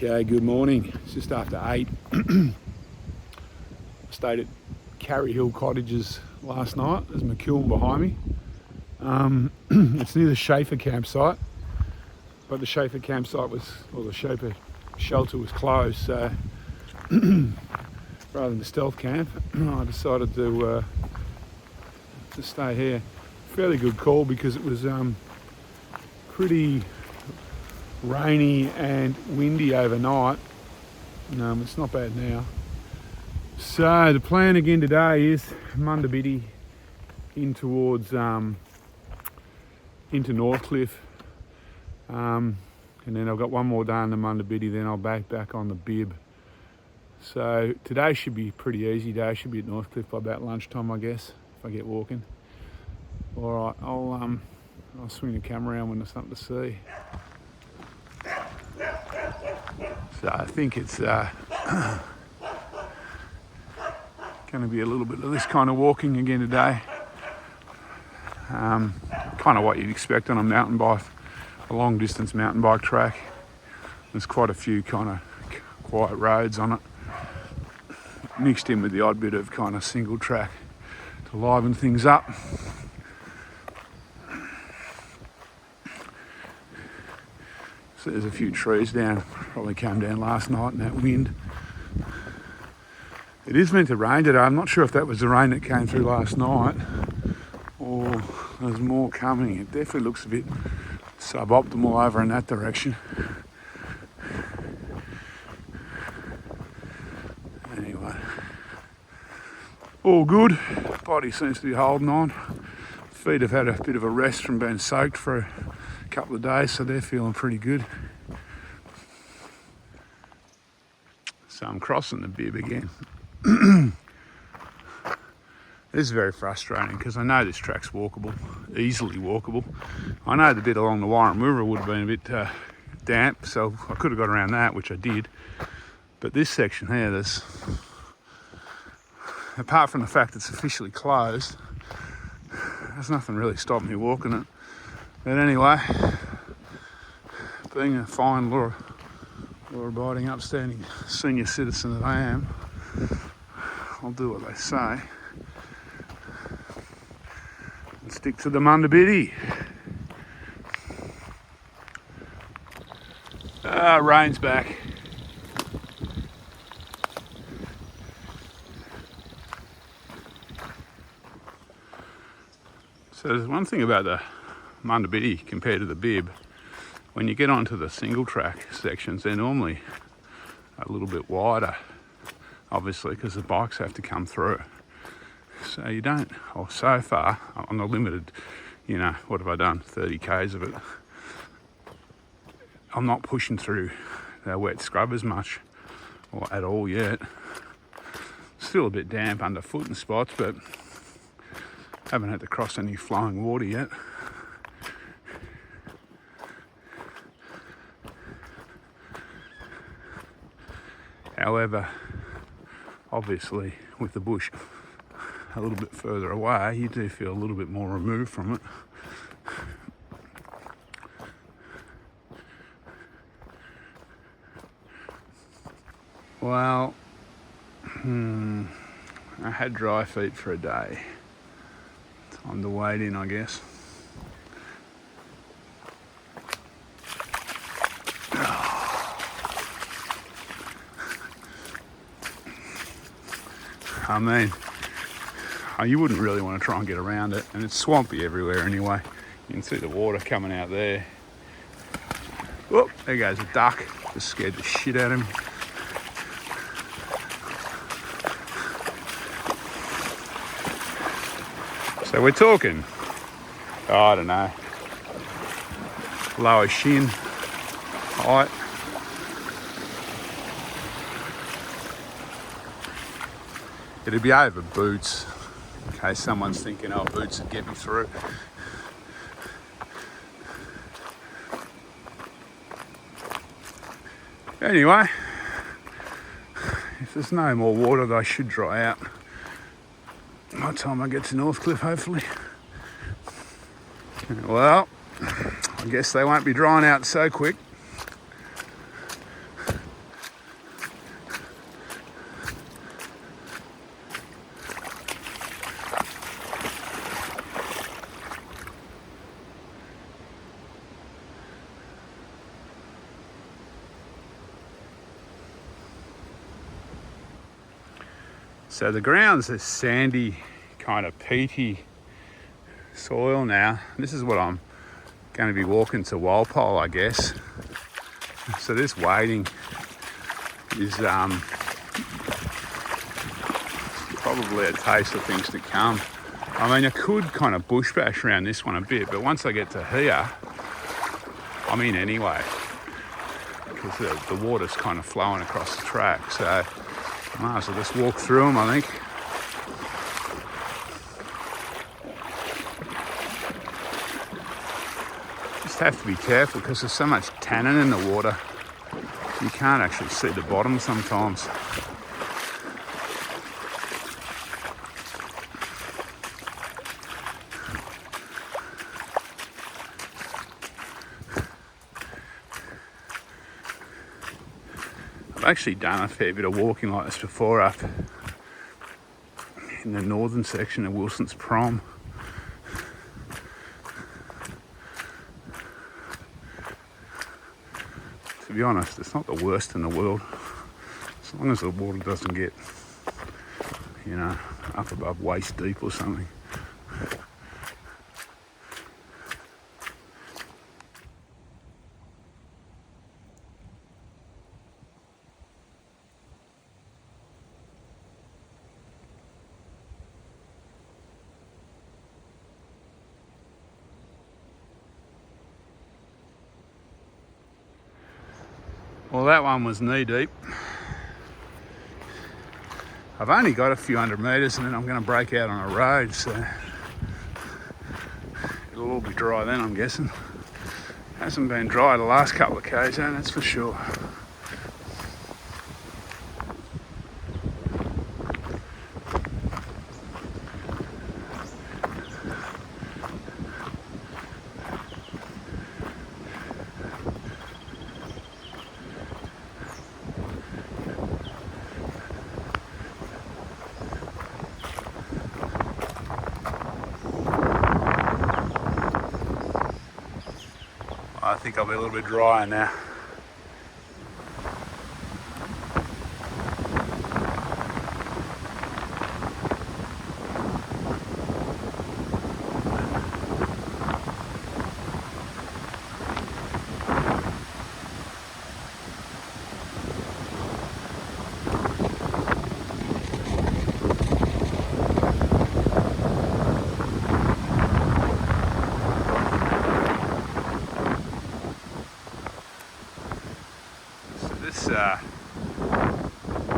Okay, good morning. It's just after 8. I stayed at Karri Hill Cottages last night. There's McKiln behind me. It's near the Schaefer campsite, but the Schaefer campsite the Schaefer shelter was closed, so rather than the stealth camp, I decided to stay here. Fairly good call because it was pretty rainy and windy overnight. It's not bad now. So the plan again today is Munda Biddi in towards into Northcliffe, and then I've got one more day on the Munda Biddi, then I'll back on the Bib. So today should be a pretty easy day. Should be at Northcliffe by about lunchtime, I guess, if I get walking. All right, I'll swing the camera around when there's something to see. So I think it's going to be a little bit of this kind of walking again today. Kind of what you'd expect on a mountain bike, a long distance mountain bike track. There's quite a few kind of quiet roads on it, mixed in with the odd bit of kind of single track to liven things up. So there's a few trees down, probably came down last night in that wind. It is meant to rain today. I'm not sure if that was the rain that came through last night or there's more coming. It definitely looks a bit suboptimal over in that direction. Anyway, all good. Body seems to be holding on. Feet have had a bit of a rest from being soaked for a couple of days, so they're feeling pretty good. So I'm crossing the Bib again. This is very frustrating because I know this track's walkable, easily walkable. I know the bit along the Warren River would have been a bit damp, so I could have got around that, which I did. But this section here, there's, apart from the fact it's officially closed, there's nothing really stopping me walking it. But anyway, being a fine, law-abiding, upstanding senior citizen that I am, I'll do what they say and stick to the Munda Biddi. Rain's back. So there's one thing about the Munda Biddi compared to the Bib. When you get onto the single track sections, they're normally a little bit wider, obviously, because the bikes have to come through. So you don't, or so far, on the limited, what have I done, 30 Ks of it, I'm not pushing through the wet scrub as much, or at all yet. Still a bit damp underfoot in spots, but haven't had to cross any flowing water yet. However, obviously, with the bush a little bit further away, you do feel a little bit more removed from it. Well, I had dry feet for a day. Time to wade in, I guess. I mean, you wouldn't really want to try and get around it, and it's swampy everywhere anyway. You can see the water coming out there. Whoop, there goes a duck. Just scared the shit out of him. So we're talking, I don't know, lower shin height. It'd be over boots, in case someone's thinking, oh, boots would get me through. Anyway, if there's no more water, they should dry out by the time I get to Northcliffe, hopefully. Well, I guess they won't be drying out so quick. So the ground's this sandy, kind of peaty soil now. This is what I'm going to be walking to Walpole, I guess. So this wading is probably a taste of things to come. I mean, I could kind of bush bash around this one a bit, but once I get to here, I'm in anyway, because the water's kind of flowing across the track. So I might as well just walk through them, I think. Just have to be careful because there's so much tannin in the water. You can't actually see the bottom sometimes. I've actually done a fair bit of walking like this before up in the northern section of Wilson's Prom. To be honest, it's not the worst in the world, as long as the water doesn't get, you know, up above waist deep or something. Well, that one was knee deep. I've only got a few hundred metres and then I'm going to break out on a road, so it'll all be dry then, I'm guessing. Hasn't been dry the last couple of k's though, that's for sure. I think I'll be a little bit drier now.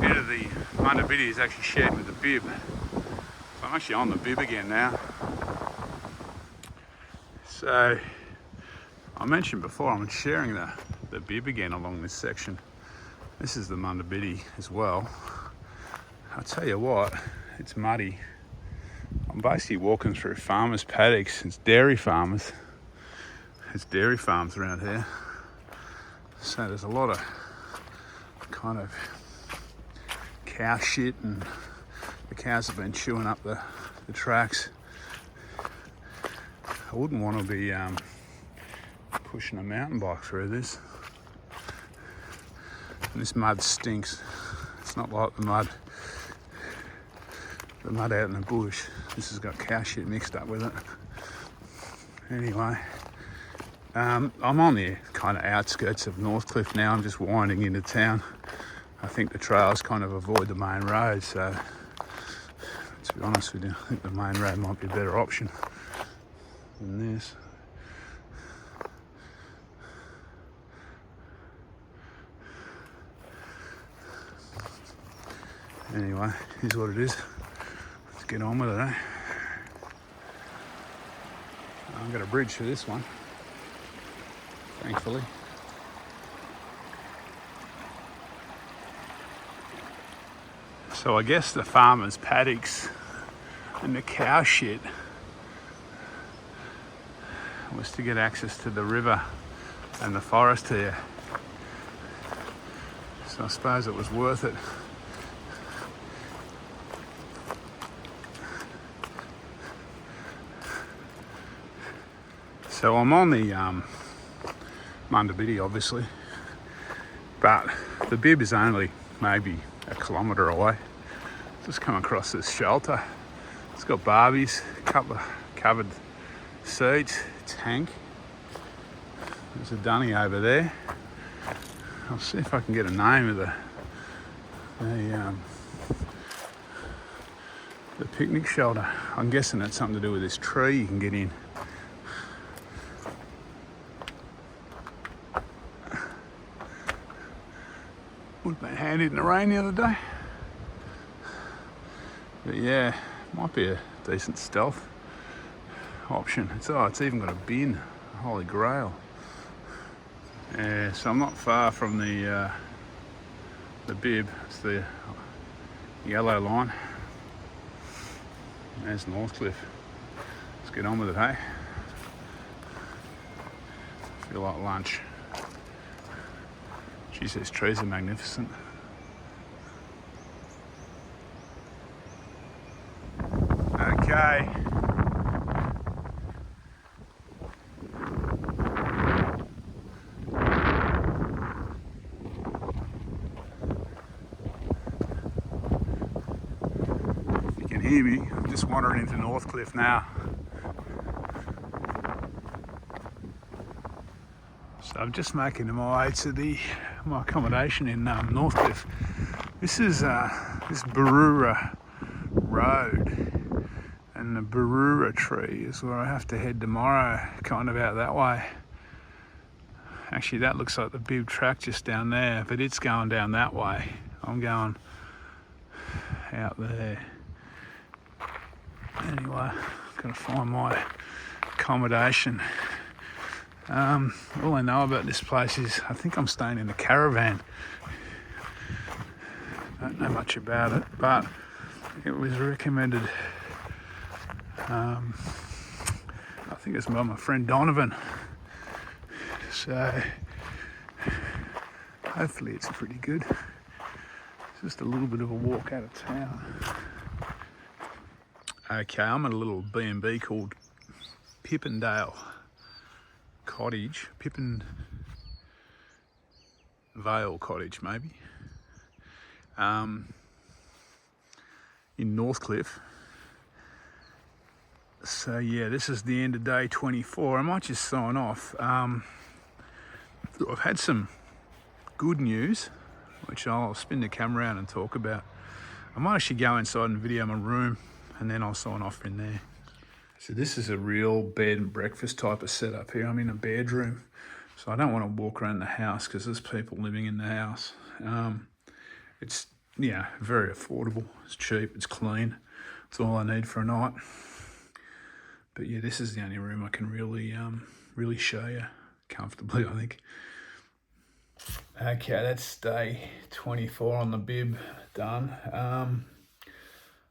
Bit of the Munda Biddi is actually shared with the bib. So I'm actually on the bib again now. So I mentioned before I'm sharing the bib again along this section. This is the Munda Biddi as well. I'll tell you what, it's muddy. I'm basically walking through farmers' paddocks. It's dairy farmers. There's dairy farms around here. So there's a lot of kind of cow shit, and the cows have been chewing up the tracks. I wouldn't want to be pushing a mountain bike through this. And this mud stinks. It's not like the mud out in the bush. This has got cow shit mixed up with it. Anyway, I'm on the kind of outskirts of Northcliffe now. I'm just winding into town. I think the trails kind of avoid the main road, so to be honest with you, I think the main road might be a better option than this. Anyway, here's what it is. Let's get on with it, eh? I've got a bridge for this one, thankfully. So I guess the farmers' paddocks and the cow shit was to get access to the river and the forest here. So I suppose it was worth it. So I'm on the Munda Biddi, obviously, but the bib is only maybe a kilometre away. Just come across this shelter. It's got barbies, a couple of covered seats, tank. There's a dunny over there. I'll see if I can get a name of the picnic shelter. I'm guessing that's something to do with this tree you can get in. Would have been handy in the rain the other day. But yeah, might be a decent stealth option. It's even got a bin, holy grail. Yeah, so I'm not far from the bib. It's the yellow line. There's Northcliffe. Let's get on with it, hey? Feel like lunch. Geez, these trees are magnificent. Okay. You can hear me. I'm just wandering into Northcliffe now. So I'm just making my way to my accommodation in Northcliffe. This is this Bibbulmun Road, and the Bibbulmun tree is where I have to head tomorrow, kind of out that way. Actually, that looks like the Bibbulmun Track just down there, but it's going down that way. I'm going out there. Anyway, gotta find my accommodation. All I know about this place is I think I'm staying in a caravan. Don't know much about it, but it was recommended. I think it's by my friend Donovan. So hopefully it's pretty good. It's just a little bit of a walk out of town. Okay, I'm at a little B&B called Pippindale Cottage, Vale Cottage maybe, in Northcliffe. So yeah, this is the end of day 24. I might just sign off. I've had some good news, which I'll spin the camera around and talk about. I might actually go inside and video my room, and then I'll sign off in there. So this is a real bed and breakfast type of setup here. I'm in a bedroom, so I don't want to walk around the house because there's people living in the house. It's, yeah, very affordable. It's cheap, it's clean. It's all I need for a night. But yeah, this is the only room I can really show you comfortably, I think. Okay, that's day 24 on the bib done.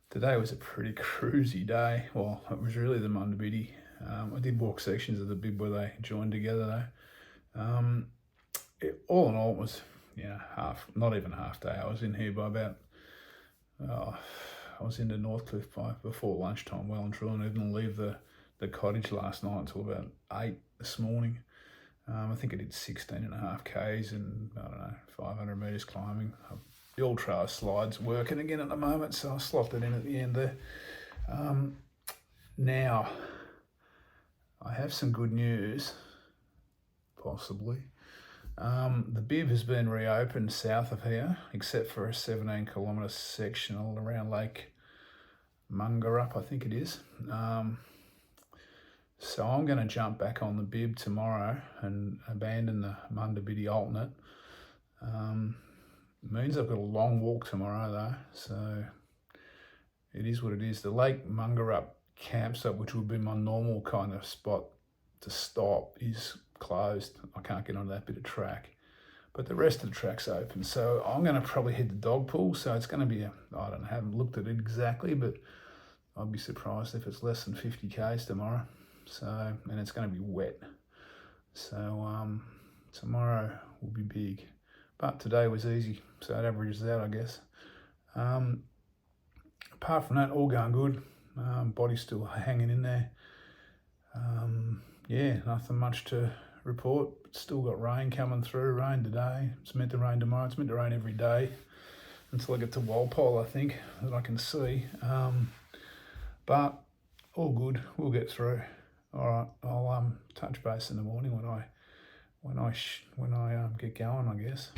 Today was a pretty cruisy day. Well, it was really the Munda Biddi. I did walk sections of the bib where they joined together though. All in all, it was, not even half day. I was in here by about, I was into Northcliffe by before lunchtime, well and truly. I didn't leave the cottage last night until about 8 this morning. I think I did 16.5 Ks and, I don't know, 500 metres climbing. The All Trail slide's working again at the moment, so I slopped it in at the end there. Now, I have some good news, possibly. The bib has been reopened south of here, except for a 17-kilometre section all around Lake Munda, I think it is. So I'm going to jump back on the bib tomorrow and abandon the Munda Biddi alternate. Means I've got a long walk tomorrow though, so it is what it is. The Lake Munda campsite, which would be my normal kind of spot to stop, is closed. I can't get onto that bit of track, but the rest of the track's open. So I'm going to probably hit the dog pool. So it's going to be I don't know, I haven't looked at it exactly, but I'd be surprised if it's less than 50 Ks tomorrow. So, and it's going to be wet. So tomorrow will be big. But today was easy, so it averages out, I guess. Apart from that, all going good. Body's still hanging in there. Yeah, nothing much to report. Still got rain coming through, rain today. It's meant to rain tomorrow. It's meant to rain every day. until I get to Walpole, I think, that I can see. But all good, we'll get through. All right, I'll touch base in the morning when I get going, I guess.